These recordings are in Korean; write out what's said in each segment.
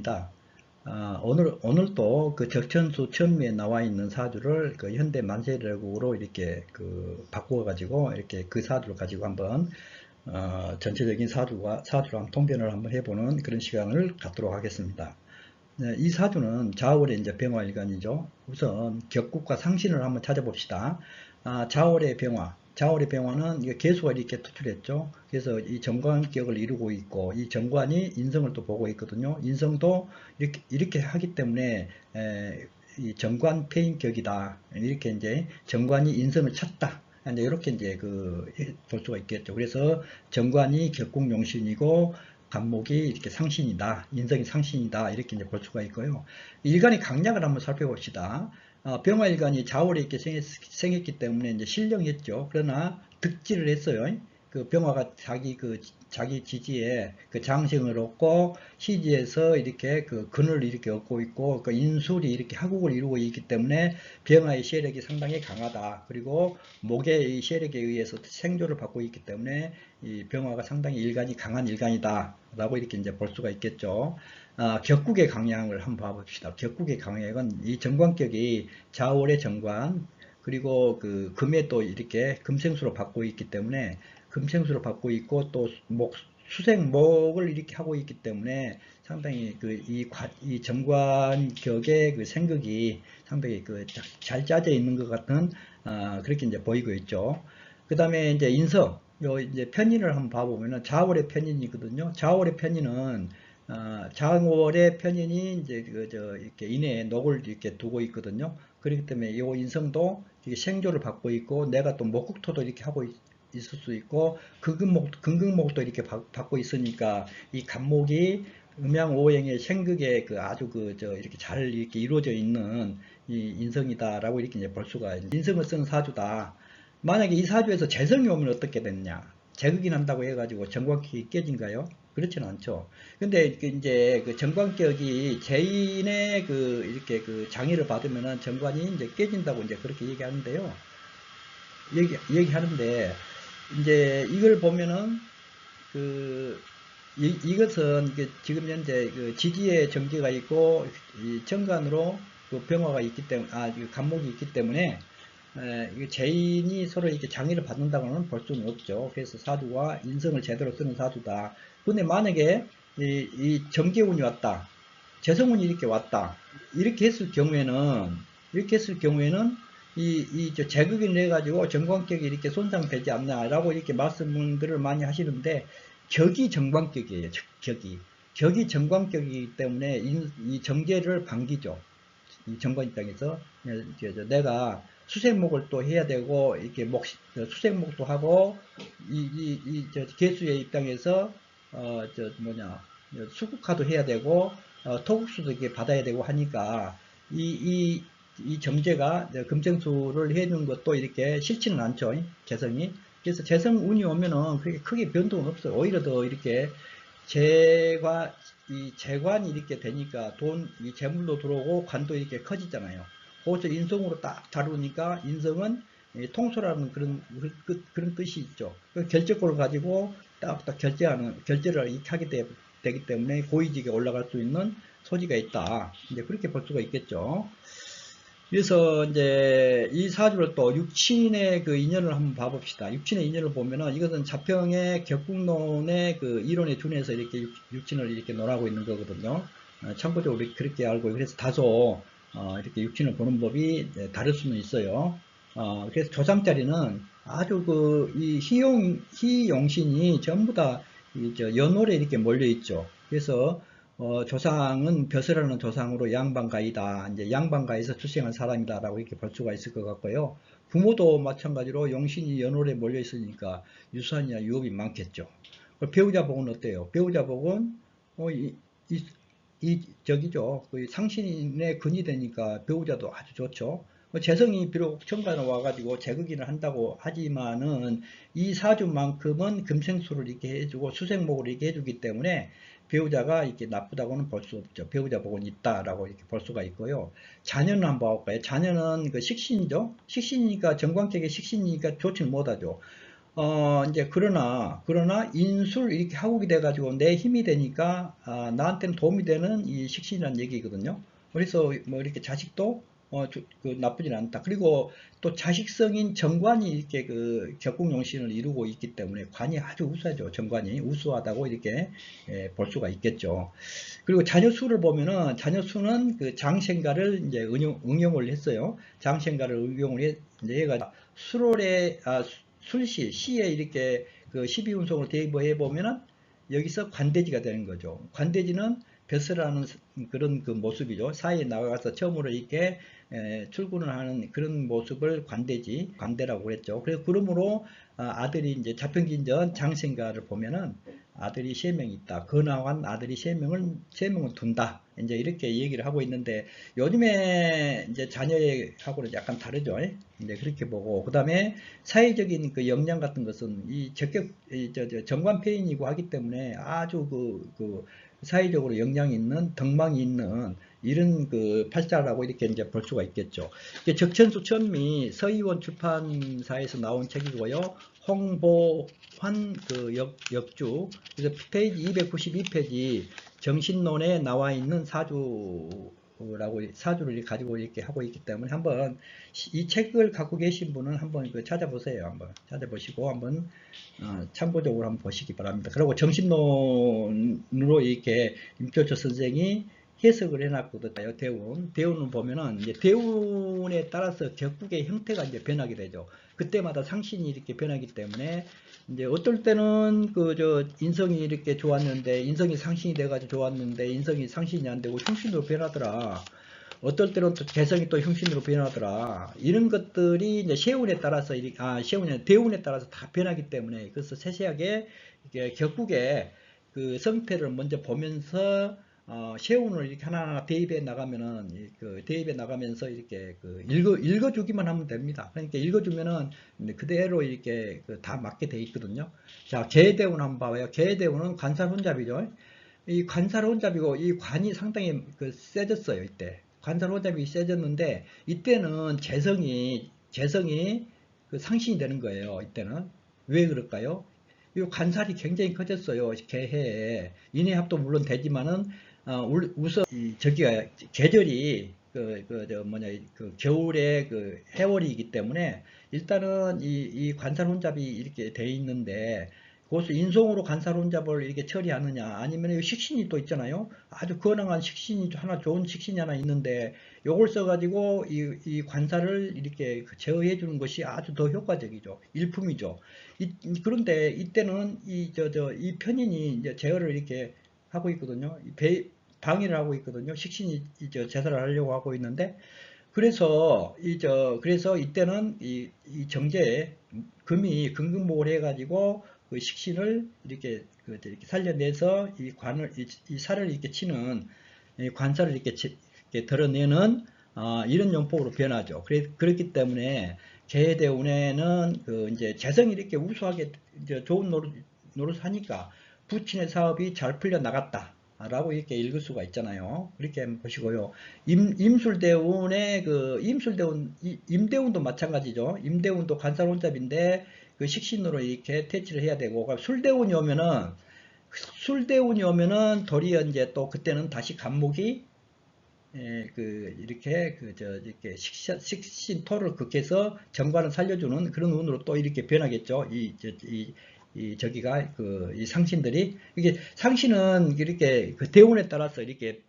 있습니다. 오늘도 그 적천수 천미에 나와 있는 사주를 그 현대 만세력으로 이렇게 그 바꾸어가지고 이렇게 그 사주를 가지고 한번 전체적인 사주랑 한번 통변을 한번 해보는 그런 시간을 갖도록 하겠습니다. 네, 이 사주는 좌월의 이제 병화일간이죠. 우선 격국과 상신을 한번 찾아봅시다. 좌월의 병화. 좌월의 병화는 이게 개수가 이렇게 투출했죠. 그래서 이 정관격을 이루고 있고, 이 정관이 인성을 또 보고 있거든요. 인성도 이렇게 하기 때문에, 이 정관 패인격이다. 이렇게 이제 정관이 인성을 찾다. 이제 이렇게 이제 볼 수가 있겠죠. 그래서 정관이 격국용신이고, 간목이 이렇게 상신이다, 인성이 상신이다, 이렇게 이제 볼 수가 있고요. 일간의 강약을 한번 살펴봅시다. 병화일간이 좌월에 이렇게 생겼기 때문에 이제 신령했죠. 그러나 득지를 했어요. 그 병화가 자기 지지에 그 장생을 얻고 시지에서 이렇게 그 근을 이렇게 얻고 있고 그 인술이 이렇게 하국을 이루고 있기 때문에 병화의 세력이 상당히 강하다. 그리고 목의 세력에 의해서 생조를 받고 있기 때문에 이 병화가 상당히 일간이 강한 일간이다 라고 이렇게 이제 볼 수가 있겠죠. 격국의 강약을 한번 봐봅시다. 격국의 강약은 이 정관격이 좌월의 정관 그리고 그 금에 또 이렇게 금생수로 받고 있기 때문에 금생수를 받고 있고 또 수생목을 이렇게 하고 있기 때문에 상당히 이 정관격의 그 생극이 상당히 잘 짜져 있는 것 같은 그렇게 이제 보이고 있죠. 그 다음에 이제 인성, 이제 편인을 한번 봐보면은 좌월의 편인이거든요. 좌월의 편인은 좌월의 편인이 이제 이렇게 인해에 녹을 이렇게 두고 있거든요. 그렇기 때문에 이 인성도 생조를 받고 있고 내가 또 목국토도 이렇게 하고 있을 수 있고 근극목도 이렇게 받고 있으니까 이 간목이 음양오행의 생극에 아주 이렇게 잘 이렇게 이루어져 있는 이 인성이다라고 이렇게 이제 볼 수가 있는 인성을 쓰는 사주다. 만약에 이 사주에서 재성이 오면 어떻게 됐냐? 재극이 난다고 해가지고 정관격이 깨진가요? 그렇지는 않죠. 근데 이제 그 정관격이 재인의 이렇게 장애를 받으면은 정관이 이제 깨진다고 이제 그렇게 얘기하는데요. 얘기하는데, 이제 이걸 보면은 이것은 지금 현재 지지의 정지가 있고 이 정관으로 병화가 있기 때문에 간목이 있기 때문에 재인이 서로 이렇게 장애를 받는다고는 볼 수는 없죠. 그래서 사주가 인성을 제대로 쓰는 사주다. 근데 만약에 이 정계운이 왔다, 재성운이 이렇게 왔다, 이렇게 했을 경우에는 재극을 해가지고 정관격이 이렇게 손상되지 않냐라고 이렇게 말씀들을 많이 하시는데, 격이 정관격이에요. 격이 정관격이기 때문에 이 정제를 반기죠. 이 정관 입장에서 내가 수생목을 또 해야 되고 이렇게 수생목도 하고 개수의 입장에서 수국화도 해야 되고 토국수도 이렇게 받아야 되고 하니까 이 정제가 금생수를 해주는 것도 이렇게 싫지는 않죠. 재성이. 그래서 재성운이 오면은 그렇게 크게 변동은 없어요. 오히려 더 이렇게 재관이 이렇게 되니까 이 재물도 들어오고 관도 이렇게 커지잖아요. 거기서 인성으로 딱 다루니까 인성은 통솔하는 그런 뜻이 있죠. 결제권을 가지고 딱 결제를 이렇게 하게 되기 때문에 고위직에 올라갈 수 있는 소지가 있다. 이제 그렇게 볼 수가 있겠죠. 그래서 이제 이 사주를 또 육친의 인연을 한번 봐봅시다. 육친의 인연을 보면은 이것은 자평의 격국론의 이론에 준해서 이렇게 육친을 이렇게 논하고 있는 거거든요. 참고적으로 그렇게 알고, 그래서 다소 이렇게 육친을 보는 법이 다를 수는 있어요. 그래서 조상자리는 아주 이 희용신이 전부 다 연월에 이렇게 몰려 있죠. 그래서 조상은 벼슬하는 조상으로 양반가이다. 이제 양반가에서 출생한 사람이다라고 이렇게 볼 수가 있을 것 같고요. 부모도 마찬가지로 용신이 연월에 몰려 있으니까 유산이나 유업이 많겠죠. 배우자 복은 어때요? 배우자 복은 저기죠. 상신의 근이 되니까 배우자도 아주 좋죠. 재성이 비록 천간에 와가지고 재극인을 한다고 하지만은 이 사주만큼은 금생수를 이렇게 해주고 수생목을 이렇게 해주기 때문에 배우자가 이렇게 나쁘다고는 볼 수 없죠. 배우자 복은 있다라고 이렇게 볼 수가 있고요. 자녀는 한번 볼까요? 자녀는 식신이죠. 식신이니까 정관격의 식신이니까 좋지는 못하죠. 이제 그러나 인술 이렇게 하국이 돼가지고 내 힘이 되니까 나한테는 도움이 되는 이 식신이라는 얘기거든요. 그래서 뭐 이렇게 자식도 그 나쁘진 않다. 그리고 또 자식성인 정관이 이렇게 그 격국용신을 이루고 있기 때문에 관이 아주 우수하죠. 정관이 우수하다고 이렇게 볼 수가 있겠죠. 그리고 자녀수를 보면은 자녀수는 그 장생가를 이제 응용을 했어요. 장생가를 응용을 이제 얘가 수월에 술시 시에 이렇게 그 12운송을 대입해 보면은 여기서 관대지가 되는 거죠. 관대지는 벼슬하는 그런 그 모습이죠. 사회에 나가서 처음으로 이렇게 출근을 하는 그런 모습을 관대라고 그랬죠. 그래서 그러므로 아들이 이제 자평진전 장생가를 보면은 아들이 3명 있다. 근황한 아들이 3명을 둔다. 이제 이렇게 얘기를 하고 있는데 요즘에 이제 자녀하고는 약간 다르죠. 이제 그렇게 보고 그 다음에 사회적인 그 역량 같은 것은 이 적격 정관폐인이고 하기 때문에 아주 그 사회적으로 역량이 있는 덕망이 있는 이런 그 팔자라고 이렇게 이제 볼 수가 있겠죠. 적천수천미 서희원 출판사에서 나온 책이고요. 홍보환 그 역주 그래서 페이지 292페이지 정신론에 나와 있는 사주를 가지고 이렇게 하고 있기 때문에 한번 이 책을 갖고 계신 분은 한번 그 찾아보세요. 한번 찾아보시고 한번 참고적으로 한번 보시기 바랍니다. 그리고 정신론으로 이렇게 임철철 선생이 해석을 해놨거든요. 대운을 보면은 이제 대운에 따라서 격국의 형태가 이제 변하게 되죠. 그때마다 상신이 이렇게 변하기 때문에 이제 어떨 때는 인성이 이렇게 좋았는데 인성이 상신이 돼가지고 좋았는데 인성이 상신이 안 되고 흉신으로 변하더라. 어떨 때는 또 개성이 또 흉신으로 변하더라. 이런 것들이 이제 세운에 따라서 대운에 따라서 다 변하기 때문에 그래서 세세하게 이게 격국의 그 성패를 먼저 보면서 세운을 이렇게 하나하나 대입해 나가면은 대입해 나가면서 이렇게 읽어주기만 하면 됩니다. 그러니까 읽어주면은 그대로 이렇게 다 맞게 돼 있거든요. 자, 계대운 한번 봐봐요. 계대운은 관살혼잡이죠. 이 관살혼잡이고 이 관이 상당히 세졌어요. 이때 관살혼잡이 세졌는데 이때는 재성이 상신이 되는 거예요. 이때는 왜 그럴까요? 이 관살이 굉장히 커졌어요. 개해에 인해합도 물론 되지만은 우선 저기가 계절이 겨울에 해월이기 때문에 일단은 이 관살혼잡이 이렇게 돼 있는데 그것을 인성으로 관살혼잡을 이렇게 처리하느냐 아니면 식신이 또 있잖아요. 아주 건강한 식신이 하나 좋은 식신이 하나 있는데 요걸 써가지고 이 관살을 이렇게 제어해 주는 것이 아주 더 효과적이죠. 일품이죠. 그런데 이때는 이 편인이 이제 제어를 이렇게 하고 있거든요. 방해를 하고 있거든요. 식신이 제사를 하려고 하고 있는데 그래서 이때는 이 정제에 금이 근근목을 해가지고 그 식신을 이렇게 살려내서 이 살을 이렇게 치는 이 관살을 이렇게 드러내는 이런 용법으로 변하죠. 그렇기 때문에 계대운에는 이제 재성이 이렇게 우수하게 이제 좋은 노릇을 하니까 부친의 사업이 잘 풀려 나갔다. 라고 이렇게 읽을 수가 있잖아요. 그렇게 보시고요. 임술대운의 임대운도 마찬가지죠. 임대운도 관살혼잡인데 식신으로 이렇게 퇴치를 해야 되고, 술대운이 오면은 도리어 이제 또 그때는 다시 간목이 이렇게 식신토를 극해서 정관을 살려주는 그런 운으로 또 이렇게 변하겠죠. 이 상신들이 이게 상신은 이렇게 대운에 따라서 이렇게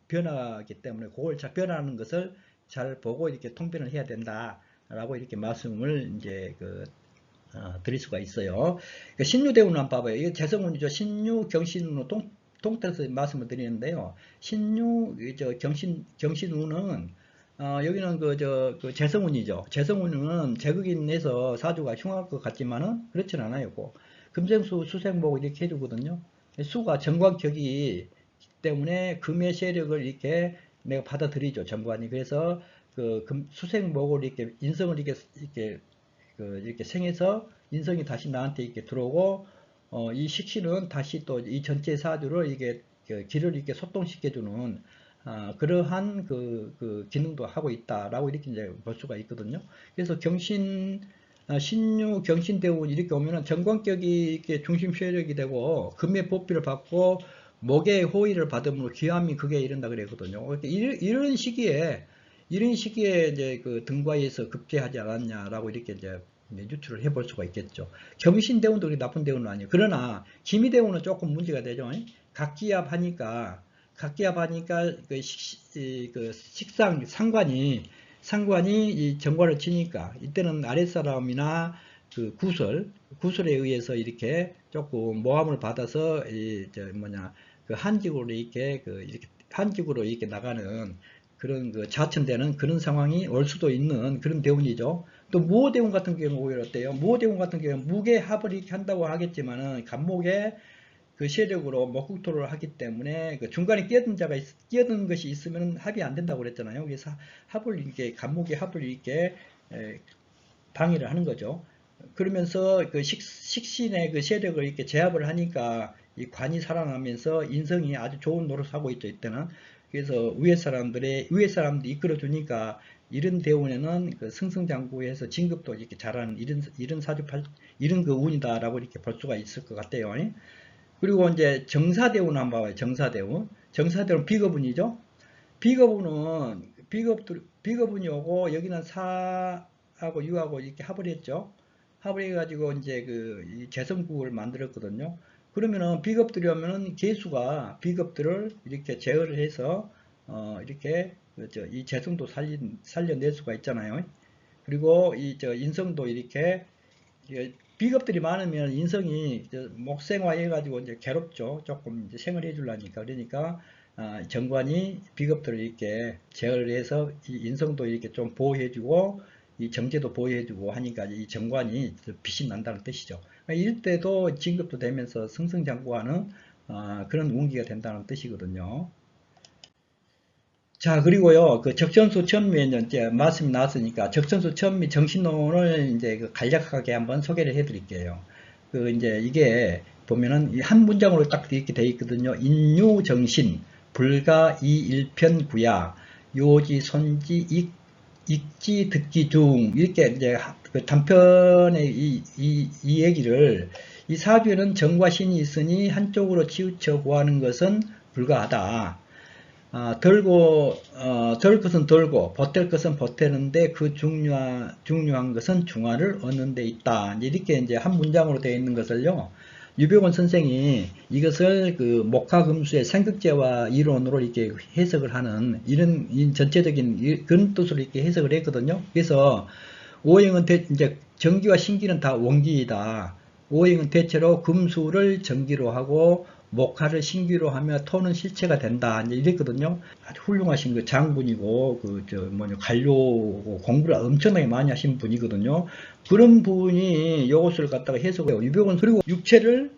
변하기 때문에 그걸 잘 변하는 것을 잘 보고 이렇게 통변을 해야 된다라고 이렇게 말씀을 이제 드릴 수가 있어요. 그러니까 신유대운을 한번 봐봐요. 이게 재성운이죠. 신유 경신운으로 통틀어서 말씀을 드리는데요. 경신운은 여기는 재성운이죠. 재성운은 제극인에서 사주가 흉할 것 같지만은 그렇진 않아요. 금생수 수생목 이렇게 해주거든요. 수가 정관격이기 때문에 금의 세력을 이렇게 내가 받아들이죠. 정관이. 그래서 수생목을 이렇게 인성을 이렇게 생해서 인성이 다시 나한테 이렇게 들어오고 이 식신은 다시 또 이 전체 사주를 이게 기를 이렇게 소통시켜주는 그러한 기능도 하고 있다라고 이렇게 이제 볼 수가 있거든요. 그래서 신유, 경신대운 이렇게 오면은 정관격이 이렇게 중심 세력이 되고 금의 보필을 받고 목의 호의를 받음으로 귀함이 그게 이른다 그랬거든요. 이런 시기에 이제 그 등과에서 급제하지 않았냐라고 이렇게 이제 유추를 해볼 수가 있겠죠. 경신대운도 그렇게 나쁜 대운은 아니에요. 그러나 기미대운은 조금 문제가 되죠. 각기압하니까 그 식상 상관이 이 정관을 치니까 이때는 아랫사람이나 그 구설에 의해서 이렇게 조금 모함을 받아서 그 한직으로 이렇게 나가는 그런 그 자천되는 그런 상황이 올 수도 있는 그런 대운이죠. 또 무호대운 같은 경우는 오히려 어때요? 무호대운 같은 경우는 무게합을 이렇게 간다고 하겠지만은 간목에 그 세력으로 목국토를 하기 때문에 그 중간에 끼어든 것이 있으면 합이 안 된다고 그랬잖아요. 그래서 간목의 합을 이렇게 방해를 하는 거죠. 그러면서 그 식신의 그 세력을 이렇게 제압을 하니까 이 관이 살아나면서 인성이 아주 좋은 노릇을 하고 있죠, 이때는. 그래서 위에 사람들이 이끌어 주니까 이런 대운에는 그 승승장구해서 진급도 이렇게 잘하는 이런 그 운이다라고 이렇게 볼 수가 있을 것 같아요. 그리고 이제 정사대운 한번 봐봐요. 정사대운 비거분이죠. 비거분이 오고 여기는 사하고 유하고 이렇게 합을 했죠. 합을 해가지고 이제 그 재성국을 만들었거든요. 그러면은 비겁들이 오면은 개수가 비겁들을 이렇게 제어를 해서 이렇게 이 재성도 살려낼 수가 있잖아요. 그리고 인성도 이렇게 비겁들이 많으면 인성이 목생화해가지고 이제 괴롭죠. 조금 이제 생을 해주려니까. 그러니까 정관이 비겁들을 이렇게 제어를 해서 이 인성도 이렇게 좀 보호해주고 이 정제도 보호해주고 하니까 이 정관이 빛이 난다는 뜻이죠. 이럴 때도 진급도 되면서 승승장구하는 그런 운기가 된다는 뜻이거든요. 자, 그리고요, 그 적전수 천미에 이제 말씀이 나왔으니까 적전수 천미 정신론을 이제 그 간략하게 한번 소개를 해 드릴게요. 그 이제 이게 보면은 한 문장으로 딱 이렇게 돼 있거든요. 인유정신, 불가 이일편구야, 요지, 손지, 익지, 듣기 중, 이렇게 이제 그 단편의 이 얘기를 이 사주에는 정과 신이 있으니 한쪽으로 치우쳐 구하는 것은 불가하다. 덜 것은 덜고, 보탤 것은 보태는데 그 중요한 것은 중화를 얻는 데 있다. 이렇게 이제 한 문장으로 되어 있는 것을요, 유병원 선생이 이것을 그 목화금수의 생극제와 이론으로 이렇게 해석을 하는 이런 전체적인 그런 뜻으로 이렇게 해석을 했거든요. 그래서 오행은 이제 정기와 신기는 다 원기이다. 오행은 대체로 금수를 정기로 하고 목화를 신기로 하며 토는 실체가 된다. 이제 이랬거든요. 아주 훌륭하신 그 장군이고, 관료고, 공부를 엄청나게 많이 하신 분이거든요. 그런 분이 이것을 갖다가 해석해요. 유병은 그리고 육체를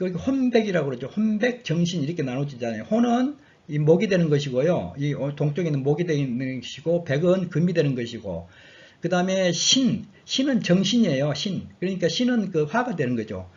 혼백이라고 그러죠. 혼백, 정신 이렇게 나눠지잖아요. 혼은 이 목이 되는 것이고요. 이 동쪽에는 목이 되는 것이고, 백은 금이 되는 것이고, 그 다음에 신은 정신이에요. 그러니까 신은 그 화가 되는 거죠.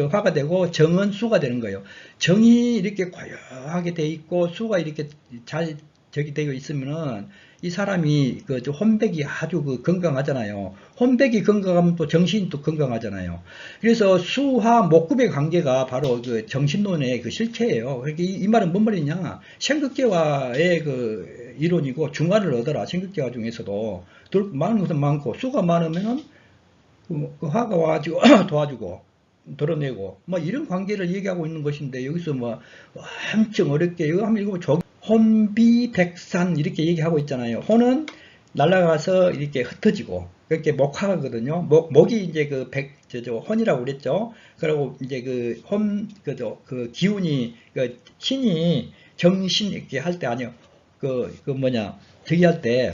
화가 되고 정은 수가 되는 거예요. 정이 이렇게 과하게 돼 있고 수가 이렇게 잘 저기 되어 있으면은 이 사람이 그 혼백이 아주 그 건강하잖아요. 혼백이 건강하면 또 정신이 또 건강하잖아요. 그래서 수화 목급의 관계가 바로 그 정신론의 그 실체예요. 그러니까 이 말은 뭔 말이냐? 생극계화의 그 이론이고 중화를 얻어라. 생극계화 중에서도 많은 것은 많고 수가 많으면은 그 화가 와가지고 도와주고 드러내고 뭐 이런 관계를 얘기하고 있는 것인데 여기서 뭐 엄청 어렵게 이거 하면 이거 혼비백산 이렇게 얘기하고 있잖아요. 혼은 날아가서 이렇게 흩어지고 그렇게 목화거든요. 목이 이제 그 혼이라고 그랬죠. 그리고 이제 그 기운이 그 신이 정신 이렇게 할 때 아니요. 저기 할 때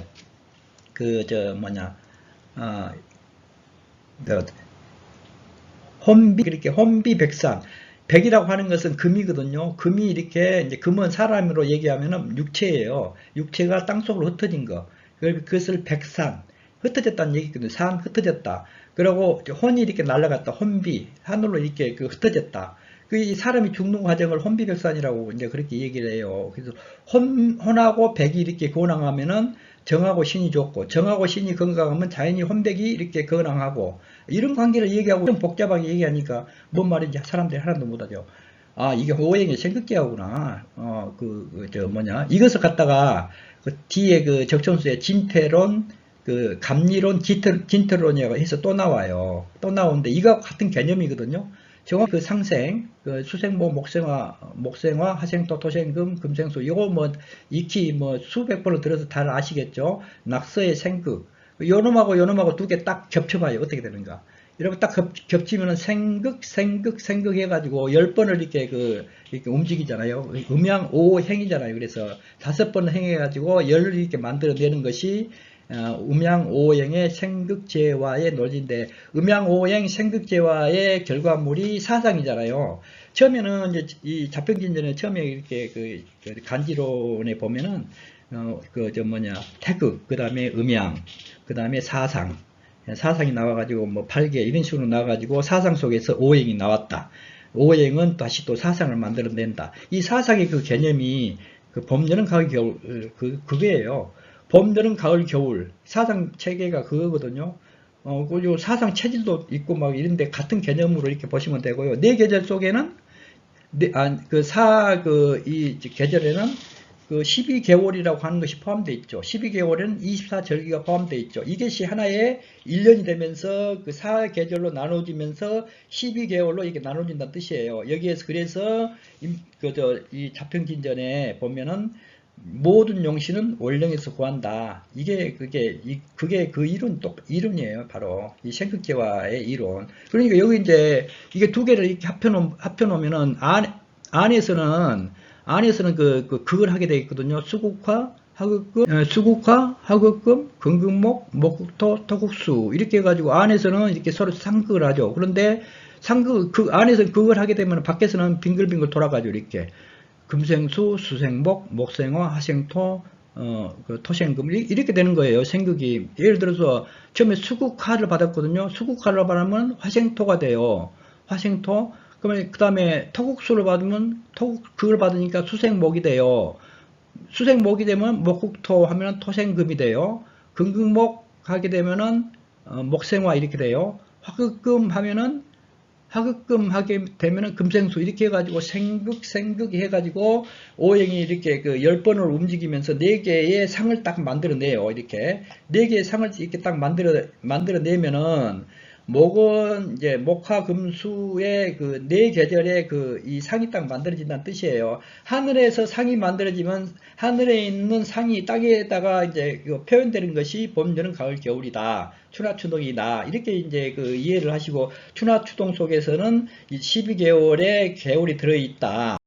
혼비백산. 백이라고 하는 것은 금이거든요. 금이 이렇게, 이제 금은 사람으로 얘기하면은 육체예요. 육체가 땅속으로 흩어진 거. 그것을 백산. 흩어졌다는 얘기거든요. 산 흩어졌다. 그리고 혼이 이렇게 날아갔다. 혼비. 하늘로 이렇게 흩어졌다. 그 사람이 죽는 과정을 혼비백산이라고 이제 그렇게 얘기를 해요. 그래서 혼하고 백이 이렇게 건강하면은 정하고 신이 좋고, 정하고 신이 건강하면 자연히 혼백이 이렇게 건강하고, 이런 관계를 얘기하고 좀 복잡하게 얘기하니까 뭔 말인지 사람들이 하나도 못하죠. 아, 이게 오행의 생극계하구나. 이것을 갖다가 그 뒤에 그 적천수의 진퇴론, 그 감리론, 진퇴론이라고 해서 또 나와요. 또 나오는데 이거 같은 개념이거든요. 정확 그 상생, 그 수생모, 목생화, 화생토, 토생금, 금생수, 이거 뭐 익히 뭐 수백 번을 들어서 다 아시겠죠? 낙서의 생극, 요놈하고 요놈하고 두 개 딱 겹쳐봐요. 어떻게 되는가? 이렇게 딱 겹치면은 생극 해가지고 10번을 이렇게 움직이잖아요. 음양오행이잖아요. 그래서 5번 행해가지고 열을 이렇게 만들어내는 것이 음양오행의 생극재화의 논리인데, 음양오행 생극재화의 결과물이 사상이잖아요. 처음에는 이제 이 자평진전에 처음에 이렇게 그 간지론에 보면은 태극, 그 다음에 음양, 그 다음에 사상이 나와가지고 뭐 8개 이런 식으로 나와가지고 사상 속에서 오행이 나왔다. 오행은 다시 또 사상을 만들어낸다. 이 사상의 그 개념이 그 봄, 여름, 가을, 겨울 그거예요. 봄, 여름, 가을, 겨울 사상 체계가 그거거든요. 그리고 사상 체질도 있고 막 이런데 같은 개념으로 이렇게 보시면 되고요. 네 계절 속에는 이 계절에는 그 12개월이라고 하는 것이 포함되어 있죠. 12개월에는 24절기가 포함되어 있죠. 이것이 하나의 1년이 되면서 그 4계절로 나눠지면서 12개월로 이렇게 나눠진다는 뜻이에요. 여기에서 그래서 이 자평진전에 보면은 모든 용신은 원령에서 구한다. 그게 그 이론이에요. 바로 이 생극계화의 이론. 그러니까 여기 이제 이게 두 개를 이렇게 합쳐놓으면은 안에서는 그걸 하게 되어 있거든요. 수국화, 하극금, 금극목, 목토, 토국수 이렇게 해가지고 안에서는 이렇게 서로 상극을 하죠. 그런데 그 안에서 그걸 하게 되면 밖에서는 빙글빙글 돌아가죠. 이렇게 금생수, 수생목, 목생화, 화생토, 토생금 이렇게 되는 거예요. 생극이. 예를 들어서 처음에 수국화를 받았거든요. 수국화를 받으면 화생토가 돼요. 화생토. 그러면 그 다음에 토국수를 받으면 그걸 받으니까 수생목이 돼요. 수생목이 되면 목국토 하면 토생금이 돼요. 금극목 하게 되면은 목생화 이렇게 돼요. 화극금 하게 되면은 금생수 이렇게 해가지고 생극 해가지고 오행이 이렇게 그 10번을 움직이면서 4개의 상을 딱 만들어내요. 이렇게 4개의 상을 이렇게 딱 만들어내면은 목은 이제 목화금수의 그 4계절의 이 상이 딱 만들어진다는 뜻이에요. 하늘에서 상이 만들어지면 하늘에 있는 상이 땅에다가 이제 표현되는 것이 봄, 여름, 가을, 겨울이다. 추나추동이다. 이렇게 이제 이해를 하시고, 추나추동 속에서는 12개월의 개월이 들어있다.